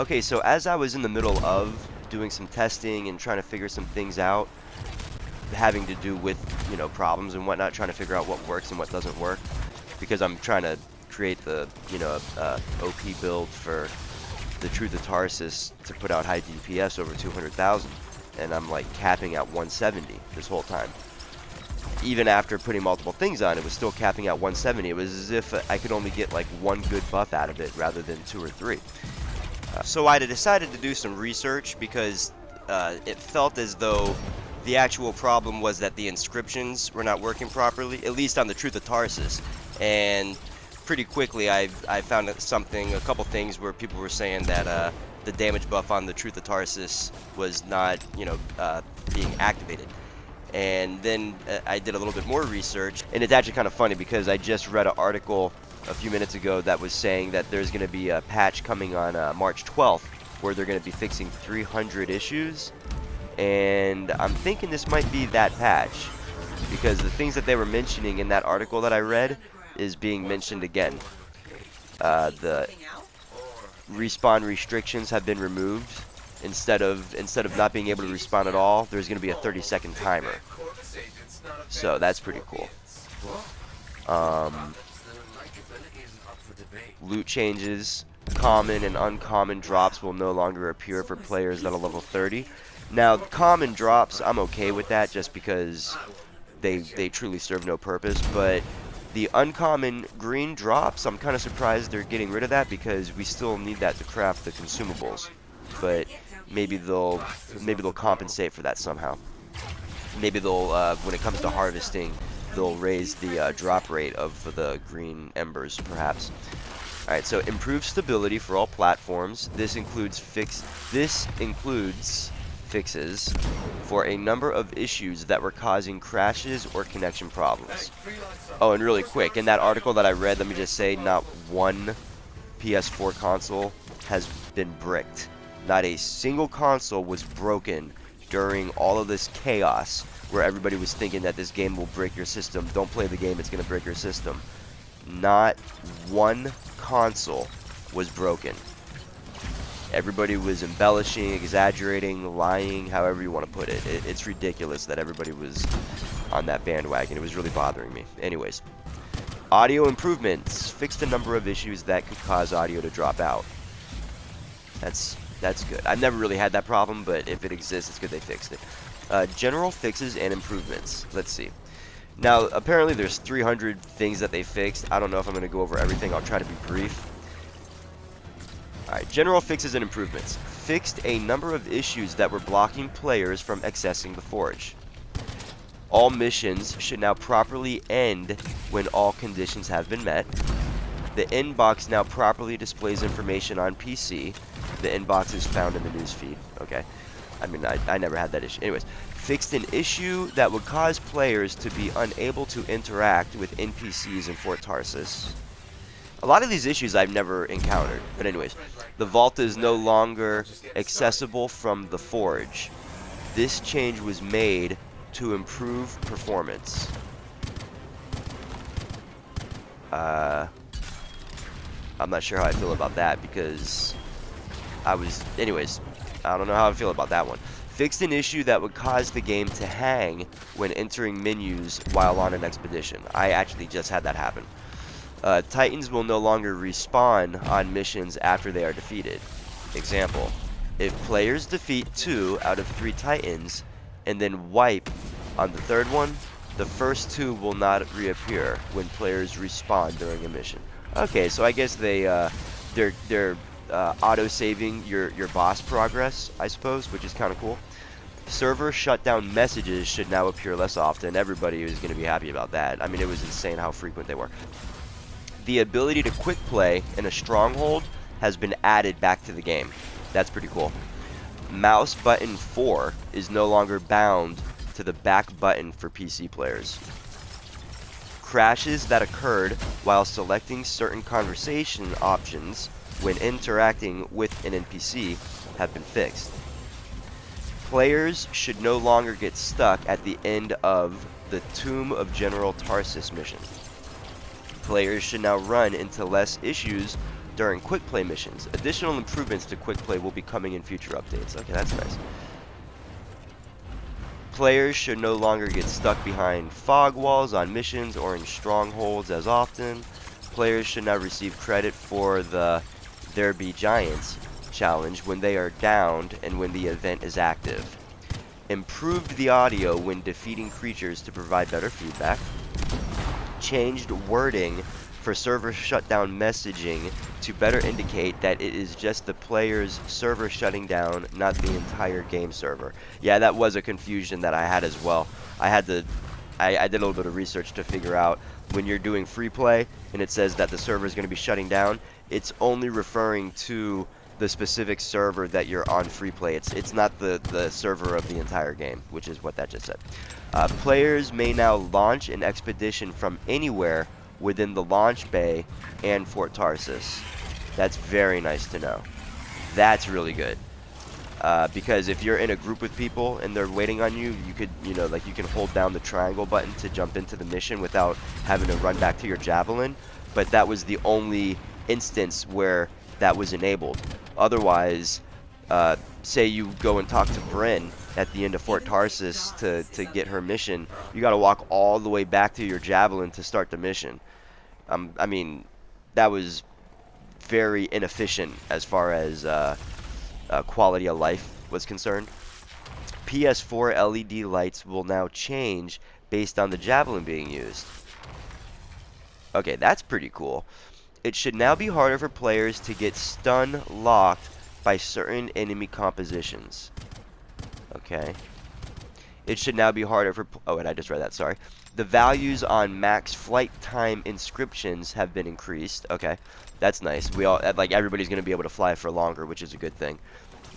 Okay, so as I was in the middle of doing some testing and trying to figure some things out, having to do with, problems and whatnot, trying to figure out what works and what doesn't work, because I'm trying to create the, OP build for the Truth of Tarsus to put out high DPS over 200,000, and I'm like capping at 170 this whole time. Even after putting multiple things on, it was still capping at 170. It was as if I could only get like one good buff out of it rather than two or three. So I decided to do some research because it felt as though the actual problem was that the inscriptions were not working properly, at least on the Truth of Tarsus. And pretty quickly I found a couple things where people were saying that the damage buff on the Truth of Tarsus was not, being activated. And then I did a little bit more research, and it's actually kind of funny because I just read an article a few minutes ago that was saying that there's going to be a patch coming on March 12th where they're going to be fixing 300 issues, and I'm thinking this might be that patch because the things that they were mentioning in that article that I read is being mentioned again. The respawn restrictions have been removed. Instead of not being able to respawn at all, there's going to be a 30-second timer. So that's pretty cool. Loot changes. Common and uncommon drops will no longer appear for players that are level 30. Now, common drops, I'm okay with that just because they truly serve no purpose. But the uncommon green drops, I'm kind of surprised they're getting rid of that because we still need that to craft the consumables. But maybe they'll compensate for that somehow. Maybe they'll when it comes to harvesting, they'll raise the drop rate of the green embers, perhaps. All right, so improved stability for all platforms. This includes fixes for a number of issues that were causing crashes or connection problems. Oh, and really quick, in that article that I read, let me just say, not one PS4 console has been bricked. Not a single console was broken during all of this chaos where everybody was thinking that this game will break your system. Don't play the game, it's going to break your system. Not one console was broken. Everybody was embellishing, exaggerating, lying, however you want to put it. It's ridiculous that everybody was on that bandwagon. It was really bothering me. Anyways, audio improvements. Fixed a number of issues that could cause audio to drop out. That's good. I've never really had that problem, but if it exists, it's good they fixed it. General fixes and improvements. Let's see. Now, apparently there's 300 things that they fixed. I don't know if I'm going to go over everything. I'll try to be brief. Alright, general fixes and improvements. Fixed a number of issues that were blocking players from accessing the Forge. All missions should now properly end when all conditions have been met. The inbox now properly displays information on PC. The inbox is found in the newsfeed. Okay. I mean, I never had that issue. Anyways, fixed an issue that would cause players to be unable to interact with NPCs in Fort Tarsus. A lot of these issues I've never encountered. But anyways, the vault is no longer accessible from the Forge. This change was made to improve performance. I'm not sure how I feel about that because anyways, I don't know how I feel about that one. Fixed an issue that would cause the game to hang when entering menus while on an expedition. I actually just had that happen. Titans will no longer respawn on missions after they are defeated. Example, if players defeat 2 out of 3 Titans and then wipe on the third one, the first 2 will not reappear when players respawn during a mission. Okay, so I guess they're auto-saving your boss progress, I suppose, which is kind of cool. Server shutdown messages should now appear less often. Everybody is going to be happy about that. I mean, it was insane how frequent they were. The ability to quick play in a stronghold has been added back to the game. That's pretty cool. Mouse button 4 is no longer bound to the back button for PC players. Crashes that occurred while selecting certain conversation options when interacting with an NPC have been fixed. Players should no longer get stuck at the end of the Tomb of General Tarsus mission. Players should now run into less issues during quick play missions. Additional improvements to quick play will be coming in future updates. Okay, that's nice. Players should no longer get stuck behind fog walls on missions or in strongholds as often. Players should now receive credit for the There Be Giants challenge when they are downed and when the event is active. Improved the audio when defeating creatures to provide better feedback. Changed wording for server shutdown messaging to better indicate that it is just the player's server shutting down, not the entire game server. Yeah, that was a confusion that I had as well. I did a little bit of research to figure out when you're doing free play and it says that the server is going to be shutting down, it's only referring to the specific server that you're on free play. It's not the server of the entire game, which is what that just said. Players may now launch an expedition from anywhere within the launch bay and Fort Tarsis. That's very nice to know. That's really good. Because if you're in a group with people and they're waiting on you, you could, like you can hold down the triangle button to jump into the mission without having to run back to your javelin. But that was the only instance where that was enabled. Otherwise, say you go and talk to Bryn at the end of Fort Tarsis to get her mission, you gotta walk all the way back to your javelin to start the mission. I mean, that was very inefficient as far as quality of life was concerned. PS4 LED lights will now change based on the javelin being used. Okay, that's pretty cool. It should now be harder for players to get stun locked by certain enemy compositions. Okay. It should now be harder for... Oh, and I just read that, sorry. The values on max flight time inscriptions have been increased. Okay, that's nice. Like, everybody's going to be able to fly for longer, which is a good thing.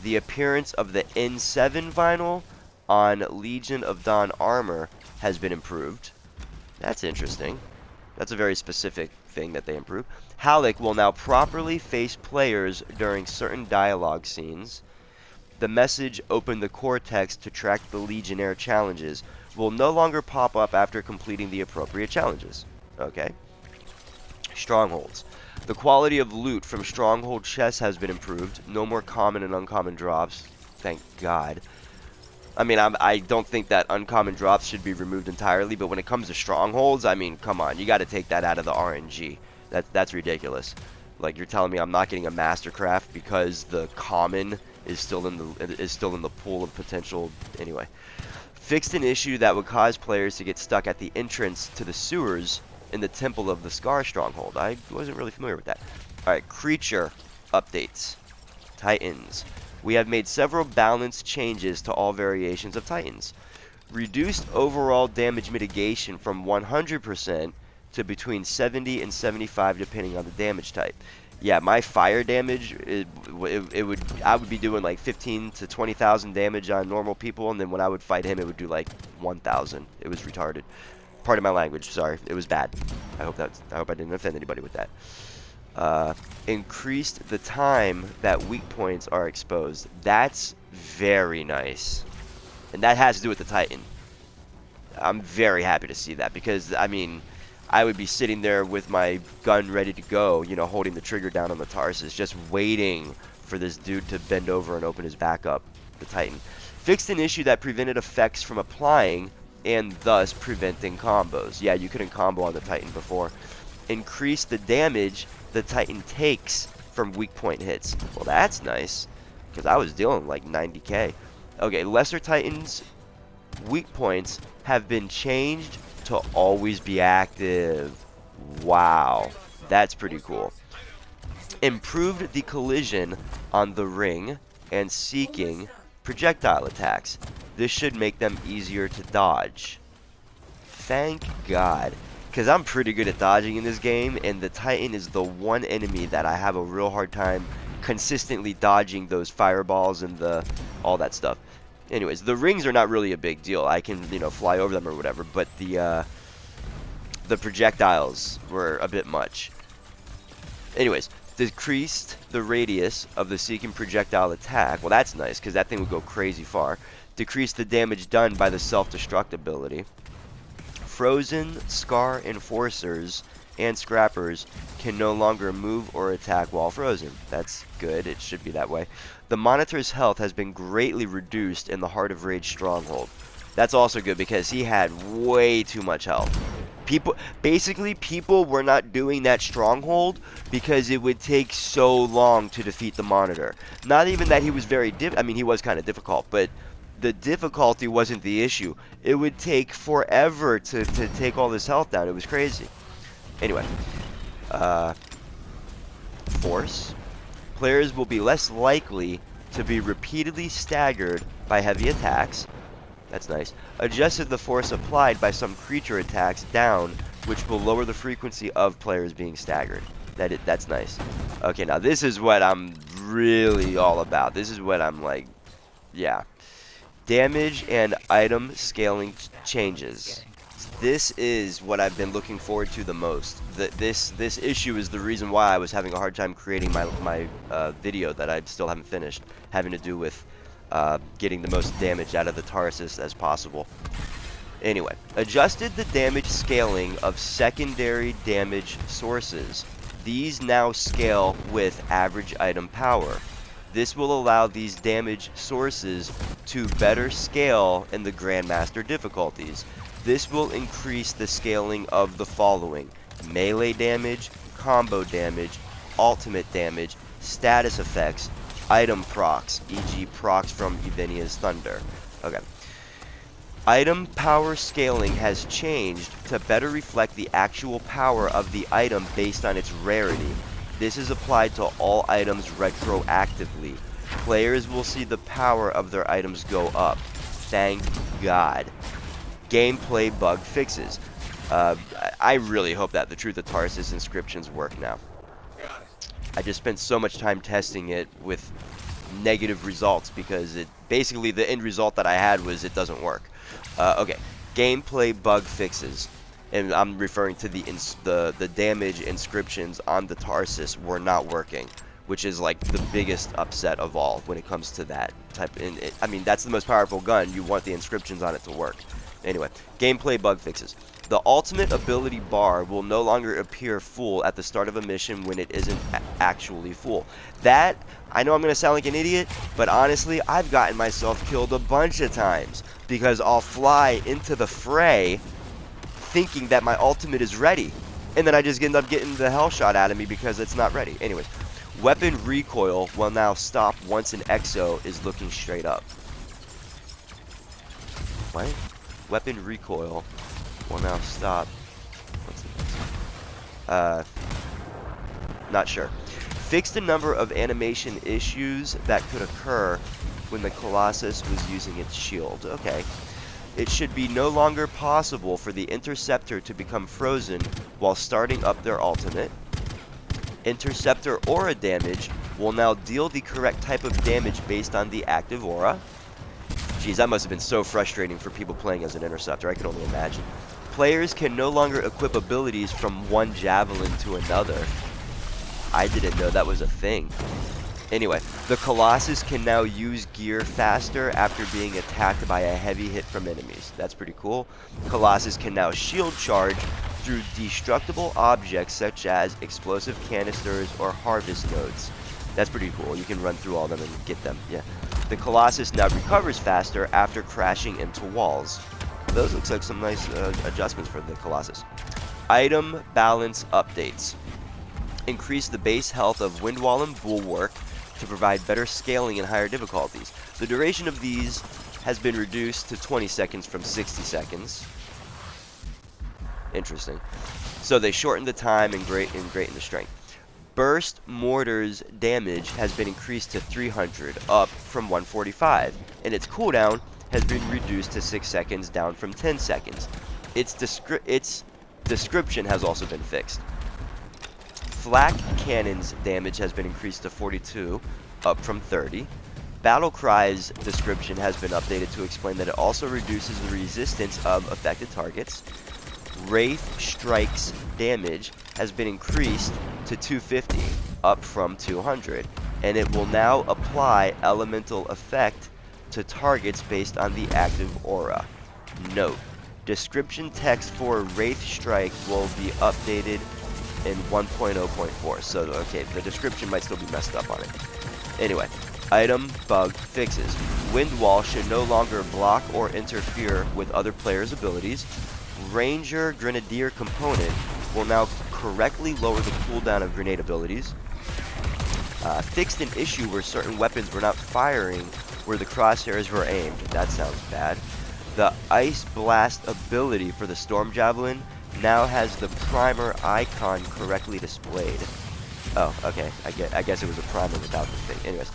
The appearance of the N7 vinyl on Legion of Dawn armor has been improved. That's interesting. That's a very specific thing that they improved. Halleck will now properly face players during certain dialogue scenes. The message "Open the Cortex to track the Legionnaire challenges" will no longer pop up after completing the appropriate challenges. Okay. Strongholds. The quality of loot from stronghold chests has been improved. No more common and uncommon drops. Thank God. I mean, I don't think that uncommon drops should be removed entirely, but when it comes to strongholds, I mean, come on, you got to take that out of the RNG. That's ridiculous. Like, you're telling me I'm not getting a Mastercraft because the common is still in the pool of potential. Anyway, fixed an issue that would cause players to get stuck at the entrance to the sewers in the Temple of the Scar stronghold. I wasn't really familiar with that. All right, creature updates. Titans. We have made several balanced changes to all variations of Titans. Reduced overall damage mitigation from 100% to between 70 and 75 depending on the damage type. Yeah, my fire damage, I would be doing like 15 to 20,000 damage on normal people, and then when I would fight him, it would do like 1,000. It was retarded. Pardon my language, sorry. It was bad. I hope I didn't offend anybody with that. Increased the time that weak points are exposed. That's very nice. And that has to do with the Titan. I'm very happy to see that because, I mean, I would be sitting there with my gun ready to go, holding the trigger down on the Tarsus, just waiting for this dude to bend over and open his back up, the Titan. Fixed an issue that prevented effects from applying and thus preventing combos. Yeah, you couldn't combo on the Titan before. Increased the damage the Titan takes from weak point hits. Well, that's nice, because I was dealing like 90k. Okay, lesser Titans' weak points have been changed to always be active. Wow, that's pretty cool. Improved the collision on the ring and seeking projectile attacks. This should make them easier to dodge. Thank God, because I'm pretty good at dodging in this game, and the Titan is the one enemy that I have a real hard time consistently dodging those fireballs and all that stuff. Anyways, the rings are not really a big deal. I can, fly over them or whatever, but the projectiles were a bit much. Anyways, decreased the radius of the seeking projectile attack. Well, that's nice, because that thing would go crazy far. Decreased the damage done by the self-destruct ability. Frozen Scar Enforcers and scrappers can no longer move or attack while frozen. That's good. It should be that way. The monitor's health has been greatly reduced in the Heart of Rage stronghold. That's also good because he had way too much health. People were not doing that stronghold because it would take so long to defeat the monitor. Not even that he was I mean, he was kind of difficult, but the difficulty wasn't the issue. It would take forever to take all this health down. It was crazy. Anyway, force. Players will be less likely to be repeatedly staggered by heavy attacks. That's nice. Adjusted the force applied by some creature attacks down, which will lower the frequency of players being staggered. That's nice. Okay, now this is what I'm really all about. This is what I'm like, yeah. Damage and item scaling changes. This is what I've been looking forward to the most. This issue is the reason why I was having a hard time creating my video that I still haven't finished, having to do with getting the most damage out of the Tarsus as possible. Anyway, adjusted the damage scaling of secondary damage sources. These now scale with average item power. This will allow these damage sources to better scale in the Grandmaster difficulties. This will increase the scaling of the following: melee damage, combo damage, ultimate damage, status effects, item procs, e.g. procs from Evenia's Thunder. Okay. Item power scaling has changed to better reflect the actual power of the item based on its rarity. This is applied to all items retroactively. Players will see the power of their items go up. Thank God. Gameplay bug fixes. I really hope that the Truth of Tarsus inscriptions work now. I just spent so much time testing it with negative results because basically the end result that I had was it doesn't work. Okay, gameplay bug fixes, and I'm referring to the damage inscriptions on the Tarsus were not working, which is like the biggest upset of all when it comes to that type. I mean, that's the most powerful gun. You want the inscriptions on it to work. Anyway, gameplay bug fixes. The ultimate ability bar will no longer appear full at the start of a mission when it isn't actually full. That, I know I'm going to sound like an idiot, but honestly, I've gotten myself killed a bunch of times because I'll fly into the fray thinking that my ultimate is ready, and then I just end up getting the hell shot out of me because it's not ready. Anyways, weapon recoil will now stop once an exo is looking straight up. What? Weapon recoil will now stop. What's the next? Not sure. Fixed a number of animation issues that could occur when the Colossus was using its shield. Okay. It should be no longer possible for the Interceptor to become frozen while starting up their ultimate. Interceptor aura damage will now deal the correct type of damage based on the active aura. Geez, that must have been so frustrating for people playing as an Interceptor, I can only imagine. Players can no longer equip abilities from one javelin to another. I didn't know that was a thing. Anyway, the Colossus can now use gear faster after being attacked by a heavy hit from enemies. That's pretty cool. Colossus can now shield charge through destructible objects such as explosive canisters or harvest nodes. That's pretty cool. You can run through all of them and get them. Yeah. The Colossus now recovers faster after crashing into walls. Those looks like some nice adjustments for the Colossus. Item balance updates. Increase the base health of Windwall and Bulwark to provide better scaling in higher difficulties. The duration of these has been reduced to 20 seconds from 60 seconds. Interesting. So they shortened the time and greaten the strength. Burst Mortar's damage has been increased to 300, up from 145, and its cooldown has been reduced to 6 seconds, down from 10 seconds. Its description has also been fixed. Flak Cannon's damage has been increased to 42, up from 30. Battlecry's description has been updated to explain that it also reduces the resistance of affected targets. Wraith Strike's damage has been increased to 250, up from 200, and it will now apply elemental effect to targets based on the active aura. Note: description text for Wraith Strike will be updated in 1.0.4. So, okay, the description might still be messed up on it. Anyway, item bug fixes. Wind wall should no longer block or interfere with other players' abilities. Ranger Grenadier component will now correctly lower the cooldown of grenade abilities. Fixed an issue where certain weapons were not firing where the crosshairs were aimed. That sounds bad. The Ice Blast ability for the Storm Javelin now has the primer icon correctly displayed. Oh, okay. I guess it was a primer without the thing. Anyways.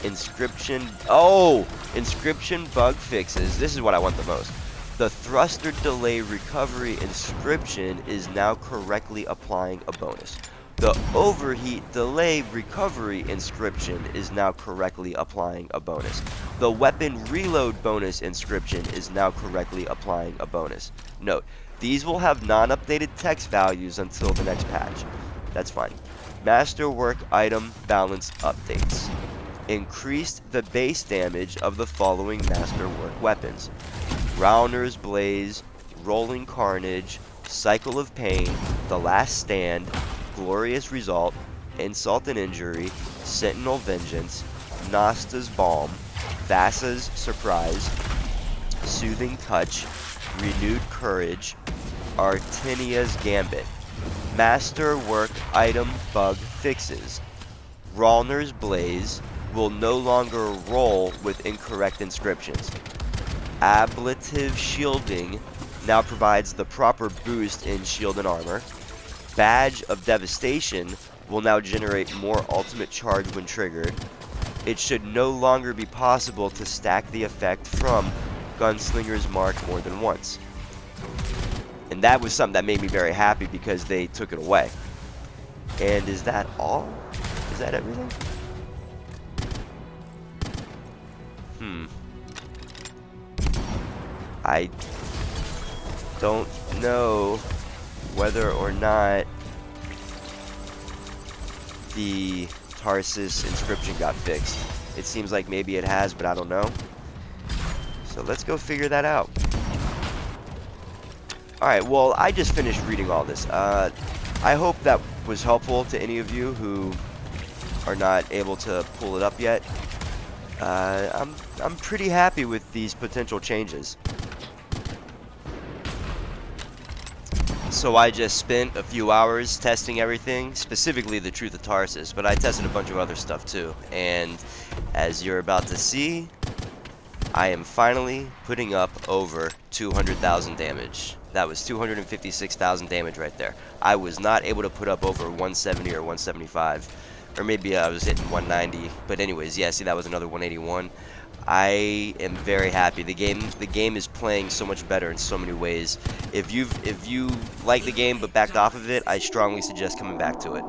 Inscription. Oh! Inscription bug fixes. This is what I want the most. The thruster delay recovery inscription is now correctly applying a bonus. The overheat delay recovery inscription is now correctly applying a bonus. The weapon reload bonus inscription is now correctly applying a bonus. Note, these will have non-updated text values until the next patch. That's fine. Masterwork item balance updates. Increased the base damage of the following Masterwork weapons: Rauner's Blaze, Rolling Carnage, Cycle of Pain, The Last Stand, Glorious Result, Insult and Injury, Sentinel Vengeance, Nasta's Balm, Vasa's Surprise, Soothing Touch, Renewed Courage, Artinia's Gambit. Masterwork item bug fixes. Rauner's Blaze will no longer roll with incorrect inscriptions. Ablative Shielding now provides the proper boost in shield and armor. Badge of Devastation will now generate more ultimate charge when triggered. It should no longer be possible to stack the effect from Gunslinger's Mark more than once. And that was something that made me very happy because they took it away. And is that all? Is that everything? I don't know whether or not the Tarsus inscription got fixed. It seems like maybe it has, but I don't know. So let's go figure that out. Alright, well, I just finished reading all this. I hope that was helpful to any of you who are not able to pull it up yet. I'm pretty happy with these potential changes. So I just spent a few hours testing everything, specifically the Truth of Tarsus, but I tested a bunch of other stuff too. And as you're about to see, I am finally putting up over 200,000 damage. That was 256,000 damage right there. I was not able to put up over 170 or 175. Or maybe I was hitting 190. But anyways, yeah, see, that was another 181. I am very happy. The game is playing so much better in so many ways. If you like the game but backed off of it, I strongly suggest coming back to it.